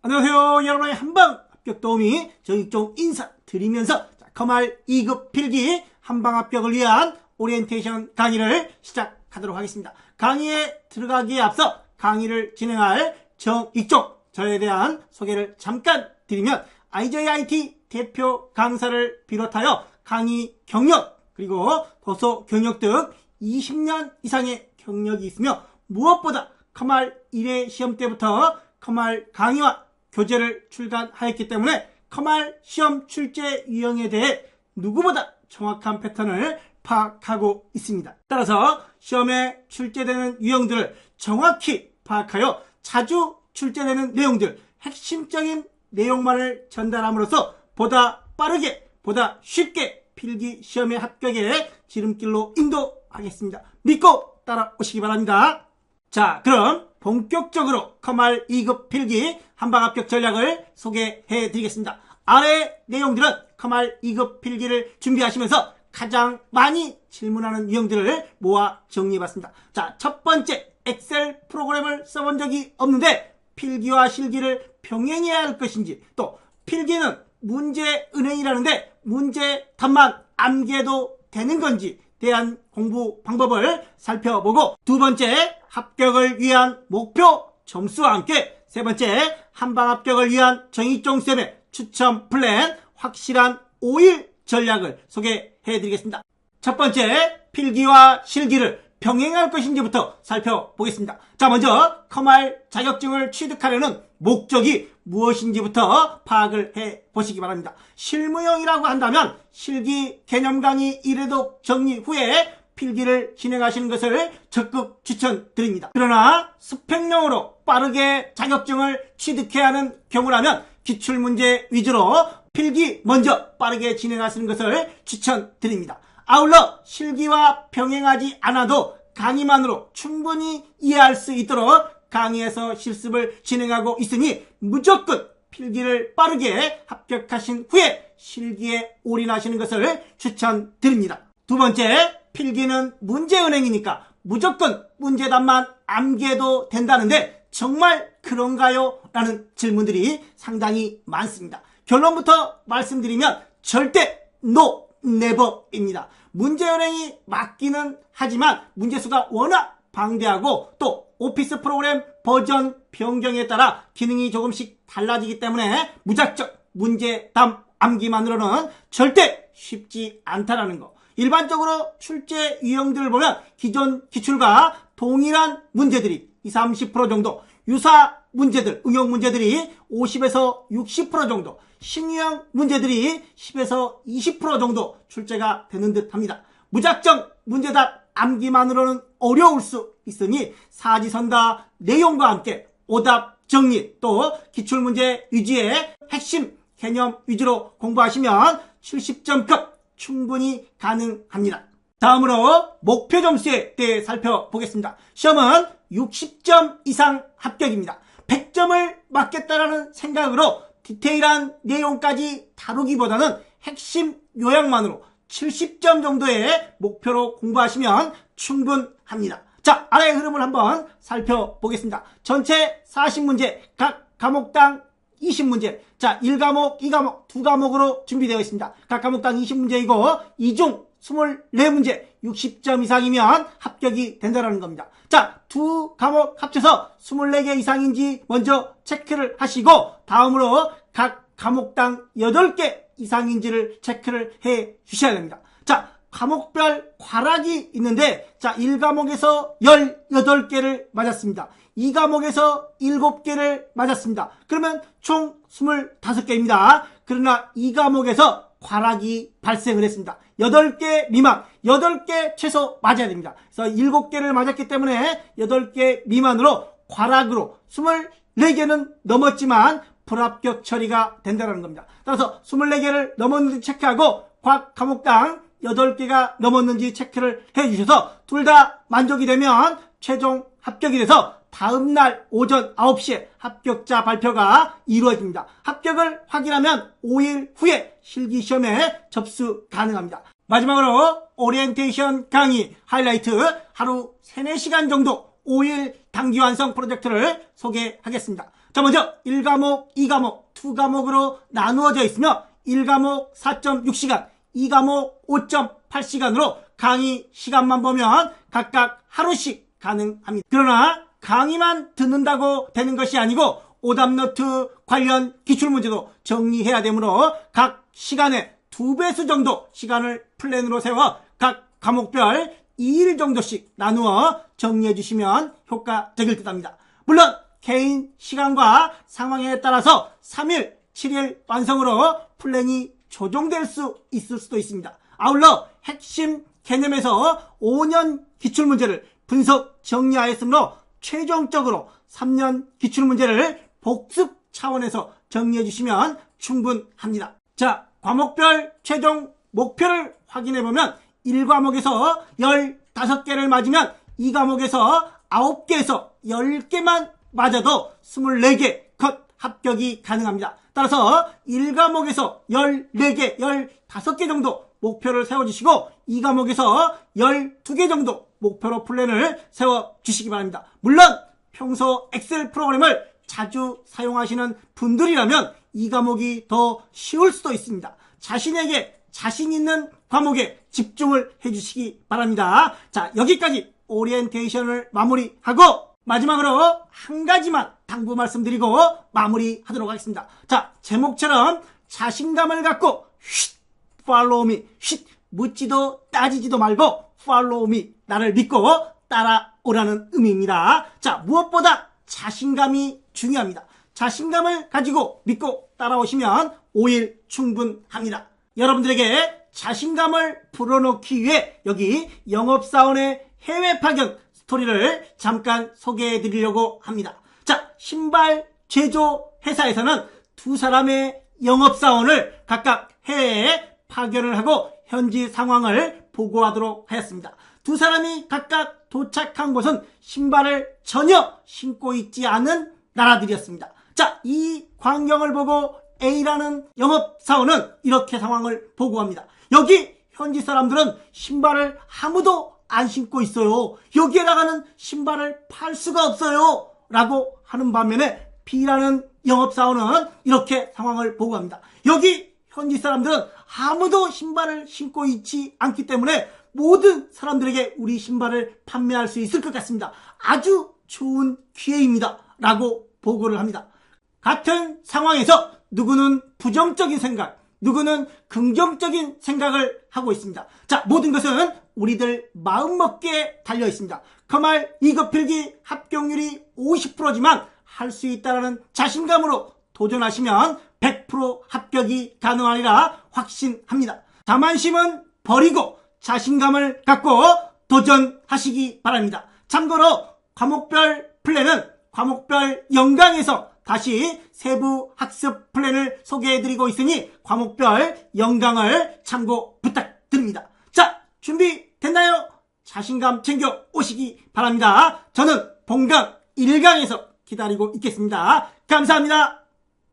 안녕하세요. 여러분의 한방 합격 도우미 정익종 인사드리면서 컴활 2급 필기 한방 합격을 위한 오리엔테이션 강의를 시작하도록 하겠습니다. 강의에 들어가기에 앞서 강의를 진행할 정익종 저에 대한 소개를 잠깐 드리면 IJIT 대표 강사를 비롯하여 강의 경력 그리고 도서 경력 등 20년 이상의 경력이 있으며 무엇보다 컴활 1회 시험 때부터 컴활 강의와 교재를 출간하였기 때문에 컴활 시험 출제 유형에 대해 누구보다 정확한 패턴을 파악하고 있습니다. 따라서 시험에 출제되는 유형들을 정확히 파악하여 자주 출제되는 내용들, 핵심적인 내용만을 전달함으로써 보다 빠르게, 보다 쉽게 필기 시험의 합격에 지름길로 인도하겠습니다. 믿고 따라오시기 바랍니다. 자, 그럼 본격적으로 컴활 2급 필기 한방 합격 전략을 소개해 드리겠습니다. 아래 내용들은 컴활 2급 필기를 준비하시면서 가장 많이 질문하는 유형들을 모아 정리해봤습니다. 자, 첫 번째, 엑셀 프로그램을 써본 적이 없는데 필기와 실기를 병행해야 할 것인지, 또 필기는 문제 은행이라는데 문제 답만 암기해도 되는 건지 대한 공부 방법을 살펴보고, 두 번째, 합격을 위한 목표 점수와 함께 세 번째, 한방 합격을 위한 정익종쌤의 추천 플랜 확실한 5일 전략을 소개해 드리겠습니다. 첫 번째, 필기와 실기를 병행할 것인지부터 살펴보겠습니다. 자, 먼저 컴활 자격증을 취득하려는 목적이 무엇인지부터 파악을 해 보시기 바랍니다. 실무형이라고 한다면 실기 개념 강의 1회독 정리 후에 필기를 진행하시는 것을 적극 추천드립니다. 그러나 스펙용으로 빠르게 자격증을 취득해야 하는 경우라면 기출문제 위주로 필기 먼저 빠르게 진행하시는 것을 추천드립니다. 아울러 실기와 병행하지 않아도 강의만으로 충분히 이해할 수 있도록 강의에서 실습을 진행하고 있으니 무조건 필기를 빠르게 합격하신 후에 실기에 올인하시는 것을 추천드립니다. 두 번째, 필기는 문제은행이니까 무조건 문제답만 암기해도 된다는데 정말 그런가요? 라는 질문들이 상당히 많습니다. 결론부터 말씀드리면 절대 NO, NEVER입니다. 문제은행이 맞기는 하지만 문제수가 워낙 방대하고 또 오피스 프로그램 버전 변경에 따라 기능이 조금씩 달라지기 때문에 무작정 문제답 암기만으로는 절대 쉽지 않다라는 거. 일반적으로 출제 유형들을 보면 기존 기출과 동일한 문제들이 20-30% 정도, 유사 문제들, 응용 문제들이 50에서 60% 정도, 신유형 문제들이 10에서 20% 정도 출제가 되는 듯 합니다. 무작정 문제답 암기만으로는 어려울 수 있으니 사지선다 내용과 함께 오답 정리, 또 기출문제 위주의 핵심 개념 위주로 공부하시면 70점급 충분히 가능합니다. 다음으로 목표 점수에 대해 살펴보겠습니다. 시험은 60점 이상 합격입니다. 100점을 맞겠다라는 생각으로 디테일한 내용까지 다루기보다는 핵심 요약만으로 70점 정도의 목표로 공부하시면 충분합니다. 자, 아래의 흐름을 한번 살펴보겠습니다. 전체 40문제, 각 과목당 20문제. 자, 1과목, 2과목, 2과목으로 준비되어 있습니다. 각 과목당 20문제이고 이중 24문제 60점 이상이면 합격이 된다는 겁니다. 자, 두 과목 합쳐서 24개 이상인지 먼저 체크를 하시고 다음으로 각 과목당 8개 이상인지를 체크를 해 주셔야 됩니다. 자, 과목별 과락이 있는데, 자, 1과목에서 18개를 맞았습니다. 2과목에서 7개를 맞았습니다. 그러면 총 25개입니다. 그러나 2과목에서 과락이 발생을 했습니다. 8개 미만, 8개 최소 맞아야 됩니다. 그래서 7개를 맞았기 때문에 8개 미만으로 과락으로 24개는 넘었지만 불합격 처리가 된다는 겁니다. 따라서 24개를 넘었는지 체크하고 각 과목당 8개가 넘었는지 체크를 해주셔서 둘 다 만족이 되면 최종 합격이 돼서 다음날 오전 9시에 합격자 발표가 이루어집니다. 합격을 확인하면 5일 후에 실기시험에 접수 가능합니다. 마지막으로 오리엔테이션 강의 하이라이트 하루 3-4시간 정도 5일 단기 완성 프로젝트를 소개하겠습니다. 자, 먼저 1과목, 2과목, 2과목으로 나누어져 있으며 1과목 4.6시간, 2과목 5.8시간으로 강의 시간만 보면 각각 하루씩 가능합니다. 그러나 강의만 듣는다고 되는 것이 아니고 오답노트 관련 기출문제도 정리해야 되므로 각 시간에 2배수 정도 시간을 플랜으로 세워 각 과목별 2일 정도씩 나누어 정리해 주시면 효과적일 듯합니다. 물론 개인 시간과 상황에 따라서 3일, 7일 완성으로 플랜이 조정될 수 있을 수도 있습니다. 아울러 핵심 개념에서 5년 기출문제를 분석 정리하였으므로 최종적으로 3년 기출문제를 복습 차원에서 정리해 주시면 충분합니다. 자, 과목별 최종 목표를 확인해보면 1과목에서 15개를 맞으면 2과목에서 9개에서 10개만 맞아도 24개 컷 합격이 가능합니다. 따라서 1과목에서 14개, 15개 정도 목표를 세워주시고 2과목에서 12개 정도 목표로 플랜을 세워주시기 바랍니다. 물론 평소 엑셀 프로그램을 자주 사용하시는 분들이라면 이 과목이 더 쉬울 수도 있습니다. 자신에게 자신 있는 과목에 집중을 해주시기 바랍니다. 자, 여기까지 오리엔테이션을 마무리하고 마지막으로 한 가지만 당부 말씀드리고 마무리하도록 하겠습니다. 자, 제목처럼 자신감을 갖고 follow me, 묻지도 따지지도 말고 follow me, 나를 믿고 따라오라는 의미입니다. 자, 무엇보다 자신감이 중요합니다. 자신감을 가지고 믿고 따라오시면 5일 충분합니다. 여러분들에게 자신감을 불어넣기 위해 여기 영업사원의 해외 파견 스토리를 잠깐 소개해 드리려고 합니다. 자, 신발 제조 회사에서는 두 사람의 영업사원을 각각 해외에 파견을 하고 현지 상황을 보고하도록 하였습니다. 두 사람이 각각 도착한 곳은 신발을 전혀 신고 있지 않은 나라들이었습니다. 자, 이 광경을 보고 A라는 영업사원은 이렇게 상황을 보고합니다. 여기 현지 사람들은 신발을 아무도 안 신고 있어요. 여기에다가는 신발을 팔 수가 없어요. 라고 하는 반면에 B라는 영업사원은 이렇게 상황을 보고합니다. 여기 현지 사람들은 아무도 신발을 신고 있지 않기 때문에 모든 사람들에게 우리 신발을 판매할 수 있을 것 같습니다. 아주 좋은 기회입니다. 라고 보고를 합니다. 같은 상황에서 누구는 부정적인 생각, 누구는 긍정적인 생각을 하고 있습니다. 자, 모든 것은 우리들 마음먹기에 달려 있습니다. 컴알 2급 필기 합격률이 50%지만 할 수 있다는 자신감으로 도전하시면 100% 합격이 가능하리라 확신합니다. 자만심은 버리고 자신감을 갖고 도전하시기 바랍니다. 참고로 과목별 플랜은 과목별 연강에서 다시 세부 학습 플랜을 소개해드리고 있으니 과목별 연강을 참고 부탁드립니다. 자, 준비됐나요? 자신감 챙겨 오시기 바랍니다. 저는 본강 1강에서 기다리고 있겠습니다. 감사합니다.